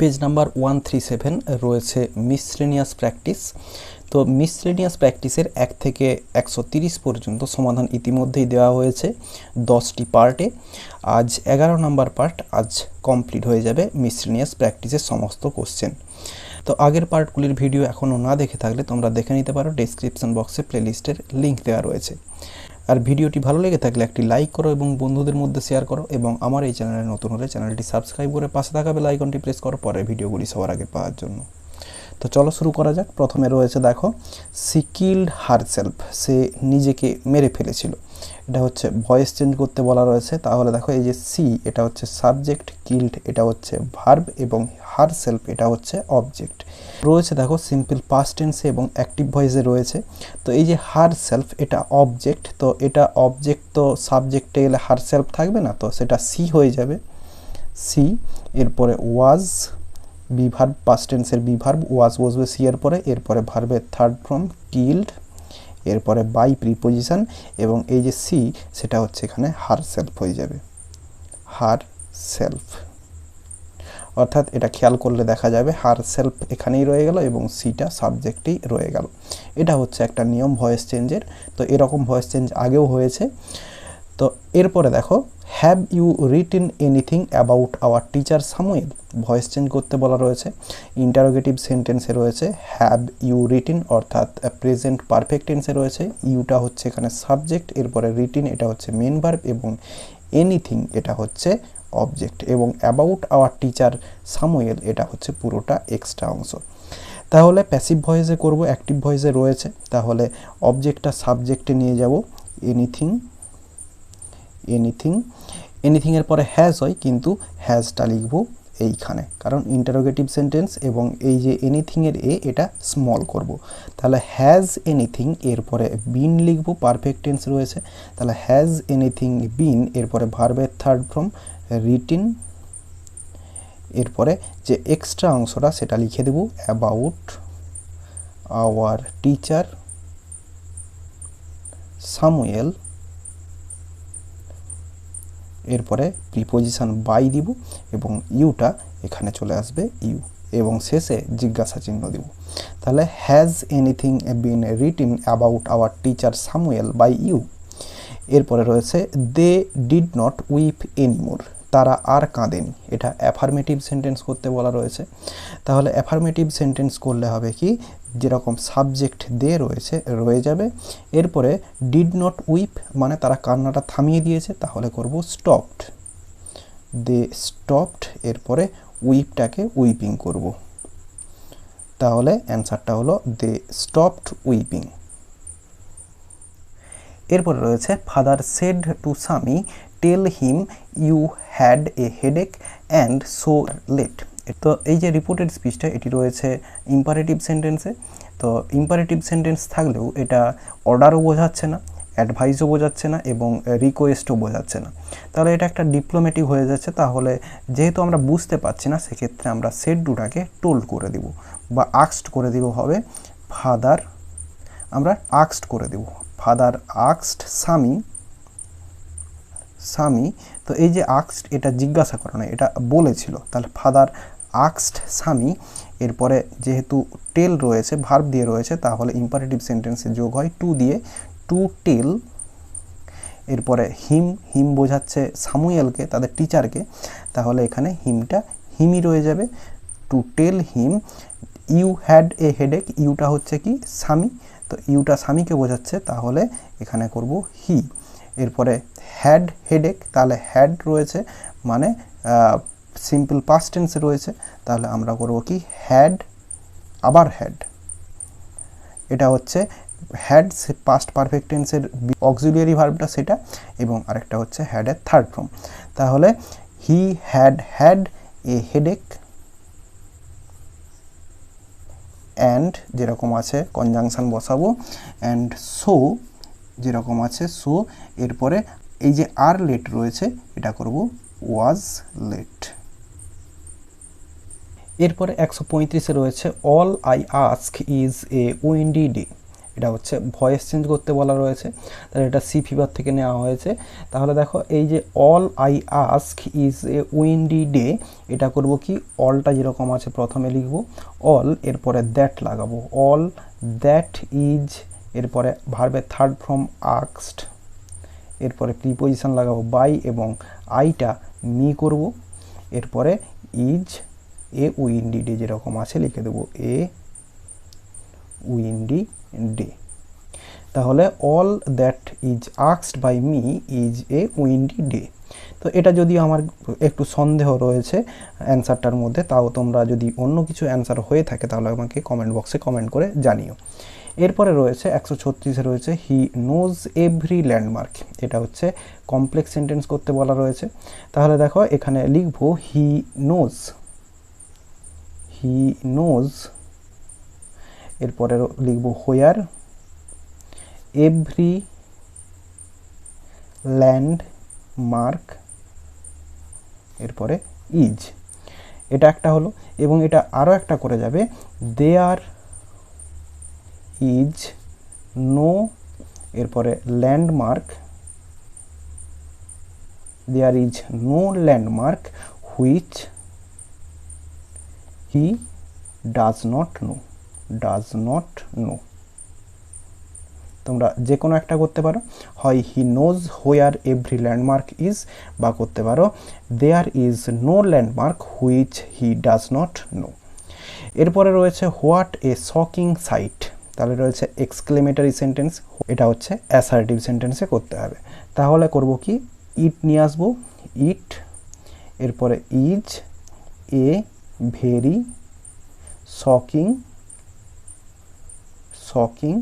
Page number 137 রয়েছে miscellaneous practice. তো miscellaneous প্র্যাকটিসের 1 থেকে 130 পর্যন্ত সমাধান ইতিমধ্যেই দেওয়া হয়েছে 10টি পার্টে। আজ 11 নম্বর পার্ট আজ কমপ্লিট হয়ে যাবে মিসলেনিয়াস প্র্যাকটিসের সমস্ত কোশ্চেন। তো আগের পার্টগুলির ভিডিও এখনও না দেখে থাকলে তোমরা দেখে নিতে পারো, ডেসক্রিপশন বক্সে প্লেলিস্টের লিঙ্ক দেওয়া রয়েছে। আর ভিডিওটি ভালো লেগে থাকলে একটি লাইক করো এবং বন্ধুদের মধ্যে শেয়ার করো, এবং আমার এই চ্যানেলে নতুন হলে চ্যানেলটি সাবস্ক্রাইব করে পাশে থাকা বেল আইকনটি প্রেস করো পরের ভিডিওগুলি সবার আগে পাওয়ার জন্য। তো চলো শুরু করা যাক। প্রথমে রয়েছে দেখো, সি কিল্ড হারসেলফ, সে নিজেকে মেরে ফেলেছিল। এটা হচ্ছে ভয়েস চেঞ্জ করতে বলা রয়েছে। তাহলে দেখো এই যে সি এটা হচ্ছে সাবজেক্ট, কিল্ড এটা হচ্ছে ভার্ব এবং হারসেলফ এটা হচ্ছে অবজেক্ট রয়েছে। দেখো সিম্পল পাস্ট টেন্সে এবং অ্যাক্টিভ ভয়েসে রয়েছে। তো এই যে হারসেলফ এটা অবজেক্ট, তো এটা অবজেক্ট তো সাবজেক্টে এলে হারসেলফ থাকবে না, তো সেটা সি হয়ে যাবে, সি। এরপরে ওয়াজ বিভার্ব, পাস্ট টেন্সের বিভার্ব ওয়াজ বসবে সি এর পরে, এরপরে ভার্বের থার্ড ফর্ম কিল্ড, এরপরে বাই প্রিপোজিশন, এবং এই যে সি সেটা হচ্ছে এখানে হার সেলফ হয়ে যাবে, হার সেলফ। অর্থাৎ এটা খেয়াল করলে দেখা যাবে হার সেলফ এখানেই রয়ে গেল এবং সিটা সাবজেক্টেই রয়ে গেল। এটা হচ্ছে একটা নিয়ম ভয়েস চেঞ্জের। তো এরকম ভয়েস চেঞ্জ আগেও হয়েছে। তো এরপরে দেখো, have you written anything about our teacher Samuel, voice change করতে বলা রয়েছে। ইন্টারোগেটিভ সেন্টেন্সে রয়েছে হ্যাভ ইউ রিটেন, অর্থাৎ প্রেজেন্ট পারফেক্ট টেন্সে রয়েছে। ইউটা হচ্ছে এখানে সাবজেক্ট, এরপরে রিটেন এটা হচ্ছে মেন ভার্ব এবং এনিথিং এটা হচ্ছে অবজেক্ট, এবং অ্যাবাউট আওয়ার টিচার সামুয়েল এটা হচ্ছে পুরোটা এক্সট্রা অংশ। তাহলে প্যাসিভ ভয়েসে করব, অ্যাক্টিভ ভয়েসে রয়েছে। তাহলে অবজেক্টটা সাবজেক্টে নিয়ে যাব, এনিথিং, এনিথিং, এনিথিংয়ের পরে হ্যাজ হয়, কিন্তু হ্যাজটা লিখব এইখানে, কারণ ইন্টারোগেটিভ সেন্টেন্স এবং এই যে এনিথিংয়ের এটা স্মল করব। তাহলে হ্যাজ এনিথিং, এরপরে বিন লিখব, পারফেক্ট টেন্স রয়েছে। তাহলে হ্যাজ এনিথিং বিন, এরপরে ভার্বের থার্ড ফর্ম রিটেন, এরপরে যে এক্সট্রা অংশটা সেটা লিখে দেব অ্যাবাউট আওয়ার টিচার সামুয়েল, এরপরে প্রিপোজিশন বাই দিব এবং ইউটা এখানে চলে আসবে ইউ, এবং শেষে জিজ্ঞাসা চিহ্ন দিব। তাহলে has anything been written about our teacher Samuel by you. এরপরে রয়েছে they did not weep anymore, তারা আর কাঁদেনি। এটা অ্যাফার্মেটিভ সেন্টেন্স করতে বলা রয়েছে। তাহলে অ্যাফার্মেটিভ সেন্টেন্স করলে হবে কি, যেরকম সাবজেক্ট দে রয়েছে রয়ে যাবে, এরপরে ডিড নট উইপ মানে তারা কান্নাটা থামিয়ে দিয়েছে, তাহলে করব স্টপড, দে স্টপড, এরপরে উইপটাকে উইপিং করব। তাহলে অ্যান্সারটা হলো দে স্টপড উইপিং। এরপরে রয়েছে father said to Sammy tell him you had a headache and so late. তো এই যে রিপোর্টেড স্পিচটা এটি রয়েছে ইম্পারেটিভ সেন্টেন্সে। তো ইম্পারেটিভ সেন্টেন্স থাকলেও এটা অর্ডারও বোঝাচ্ছে না, অ্যাডভাইসও বোঝাচ্ছে না এবং রিকোয়েস্টও বোঝাচ্ছে না। তাহলে এটা একটা ডিপ্লোম্যাটিক হয়ে যাচ্ছে। তাহলে যেহেতু আমরা বুঝতে পারছি না, সেক্ষেত্রে আমরা সেড টুটাকে টোল্ড করে দিব বা আক্সড করে দিব হবে ফাদার, আমরা আক্সড করে দেব ফাদার আক্সড সামি, সামি। তো এই যে আক্সড এটা জিজ্ঞাসা করা নয়, এটা বলেছিল। তাহলে ফাদার আক্সড সামি, এরপরে যেহেতু টেল রয়েছে ভার্ব দিয়ে রয়েছে, তাহলে ইম্পারেটিভ সেন্টেন্সে যোগ হয় টু দিয়ে, টু টেল। এরপরে হিম, হিম বোঝাচ্ছে সামুয়েলকে, তাদের টিচারকে, তাহলে এখানে হিমটা হিমই রয়ে যাবে, to tell him you had a headache, ইউটা হচ্ছে কি সামি, তো ইউটা সামিকে বোঝাচ্ছে, তাহলে এখানে করব হি। এরপরে হ্যাড হেডেক, তাহলে হ্যাড রয়েছে মানে সিম্পল পাস্ট টেন্সে রয়েছে, তাহলে আমরা করব কি হ্যাড, আবার হ্যাড। এটা হচ্ছে হ্যাড পাস্ট পারফেক্ট টেন্সের অক্সিলিয়ারি ভার্বটা সেটা, এবং আরেকটা হচ্ছে হ্যাডের থার্ড ফর্ম। তাহলে he had had a headache and যেরকম আছে কনজাংশন বসাবো, অ্যান্ড সো যেরকম আছে সো, এরপরে এই যে আর লেট রয়েছে এটা করব ওয়াজ লেট। এরপরে 135-এ রয়েছে all I ask is a windy day, এটা হচ্ছে ভয়েস চেঞ্জ করতে বলা রয়েছে, তাহলে এটা সি ফিভার থেকে নেওয়া হয়েছে। তাহলে দেখো এই যে all I ask is a windy day, এটা করব কি অলটা যেরকম আছে প্রথমে লিখব অল, এরপরে দ্যাট লাগাবো, অল দ্যাট ইজ, এরপরে ভার্বের থার্ড ফর্ম আস্কড, এরপরে প্রিপোজিশন লাগাবো বাই এবং আইটা মি করব, এরপরে ইজ এ উইন্ডি ডে যেরকম আছে লিখে দেবো এ উইন্ডি ডে। তাহলে all that is asked by me is a windy day. তো এটা যদিও আমার একটু সন্দেহ রয়েছে অ্যান্সারটার মধ্যে, তাও তোমরা যদি অন্য কিছু অ্যান্সার হয়ে থাকে তাহলে আমাকে কমেন্ট বক্সে কমেন্ট করে জানিও। এরপরে রয়েছে 136-এ রয়েছে হি নোজ এভরি ল্যান্ডমার্ক, এটা হচ্ছে কমপ্লেক্স সেন্টেন্স করতে বলা রয়েছে। তাহলে দেখো এখানে লিখবো হি নোজ, হি নোজ, এরপরে লিখবো হোয়ার এভরি ল্যান্ডমার্ক, এরপরে ইজ, এটা একটা হলো। এবং এটা আরও একটা করে যাবে দেয়ার ইজ নো, এরপরে landmark, there is no landmark which he does not know, does not know. তোমরা যে কোনো একটা করতে পারো, হয় he knows where every landmark is, বা করতে পারো there is no landmark which he does not know. এরপরে রয়েছে হোয়াট এ শকিং সাইট, তাহলে রয়েছে এক্সক্লেমেটরি সেন্টেন্স, এটা হচ্ছে অ্যাসার্টিভ সেন্টেন্সে করতে হবে। তাহলে করব কি ইট নিয়ে আসবো, ইট, এরপরে is a very shocking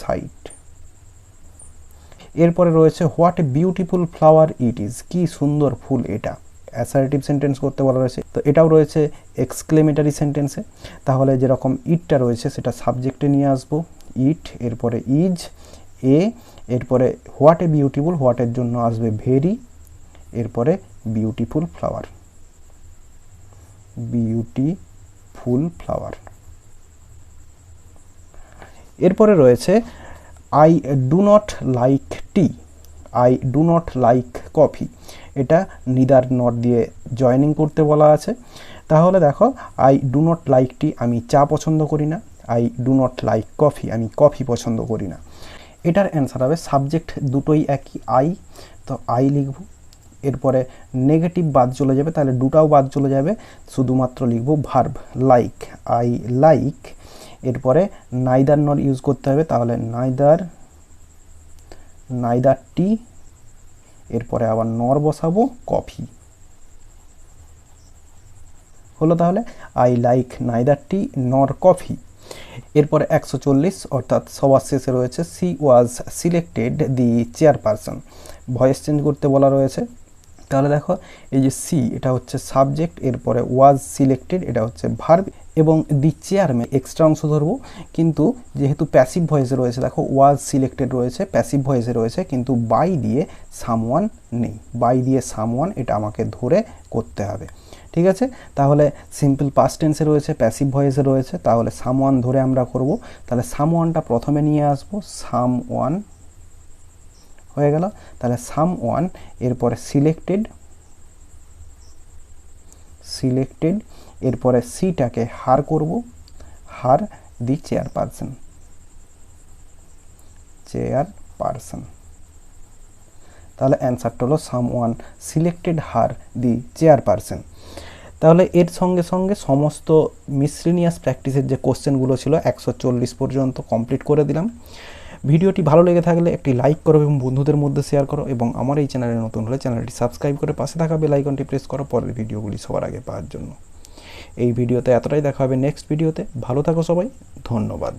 sight. এরপরে রয়েছে what a beautiful flower it is, কি সুন্দর ফুল এটা, অ্যাসার্টিভ সেন্টেন্স করতে বলা রয়েছে। তো এটাও রয়েছে এক্সক্লেমেটরি সেন্টেন্সে। তাহলে যেরকম ইটটা রয়েছে সেটা সাবজেক্টে নিয়ে আসবো ইট, এরপরে ইজ এ, এরপরে হোয়াট এ বিউটিফুল, হোয়াটের জন্য আসবে ভেরি, এরপরে বিউটিফুল ফ্লাওয়ার, বিউটিফুল ফ্লাওয়ার। এরপরে রয়েছে I do not like tea, I do not like coffee, এটা নিদার নট দিয়ে জয়েনিং করতে বলা আছে। তাহলে দেখো I do not like tea, আমি চা পছন্দ করি না, I do not like coffee, আমি কফি পছন্দ করি না। এটার অ্যান্সার হবে সাবজেক্ট দুটোই একই আই, তো আই লিখব, এরপরে নেগেটিভ বাদ চলে যাবে, তাহলে দুটাও বাদ চলে যাবে, শুধুমাত্র লিখব ভার্ব লাইক, আই লাইক, এরপরে নাইদার নট ইউজ করতে হবে, তাহলে নাইদার টি, এরপরে আবার নর বসাবো কফি, হলো তাহলে আই লাইক নাইদার টি নর কফি। এরপরে 140 অর্থাৎ সবার শেষে রয়েছে সি ওয়াজ সিলেক্টেড দি চেয়ারপারসন, ভয়েস চেঞ্জ করতে বলা রয়েছে। তাহলে দেখো এই যে সি এটা হচ্ছে সাবজেক্ট, এরপরে ওয়াজ সিলেক্টেড এটা হচ্ছে ভার্ব, এবং দি চেয়ারম্যান এক্সট্রা অংশ ধরবো, কিন্তু যেহেতু প্যাসিভ ভয়েসে রয়েছে, দেখো ওয়াজ সিলেক্টেড রয়েছে প্যাসিভ ভয়েসে রয়েছে, কিন্তু বাই দিয়ে সামওয়ান নেই, বাই দিয়ে সামওয়ান এটা আমাকে ধরে করতে হবে, ঠিক আছে। তাহলে সিম্পল পাস্ট টেন্সে রয়েছে, প্যাসিভ ভয়েসে রয়েছে, তাহলে সামওয়ান ধরে আমরা করব। তাহলে সামওয়ানটা প্রথমে নিয়ে আসবো, সামওয়ান হয়ে গেল। তাহলে সামওয়ান, এরপরে সিলেক্টেড, এরপরে সিটাকে হার করব, হার দি চেয়ারপারসন, তাহলে অ্যান্সারটা হলো সামওয়ান সিলেক্টেড হার দি চেয়ারপারসন। তাহলে এর সঙ্গে সঙ্গে সমস্ত মিসলেনিয়াস প্র্যাকটিসের যে কোশ্চেনগুলো ছিল 140 পর্যন্ত কমপ্লিট করে দিলাম। ভিডিওটি ভালো লেগে থাকলে একটি লাইক করো এবং বন্ধুদের মধ্যে শেয়ার করো, এবং আমার এই চ্যানেলে নতুন হলে চ্যানেলটি সাবস্ক্রাইব করে পাশে থাকা বেল আইকনটি প্রেস করো পরের ভিডিওগুলি সবার আগে পাওয়ার জন্য। এই ভিডিওতে এতটাই, দেখা হবে নেক্সট ভিডিওতে। ভালো থাকো সবাই, ধন্যবাদ।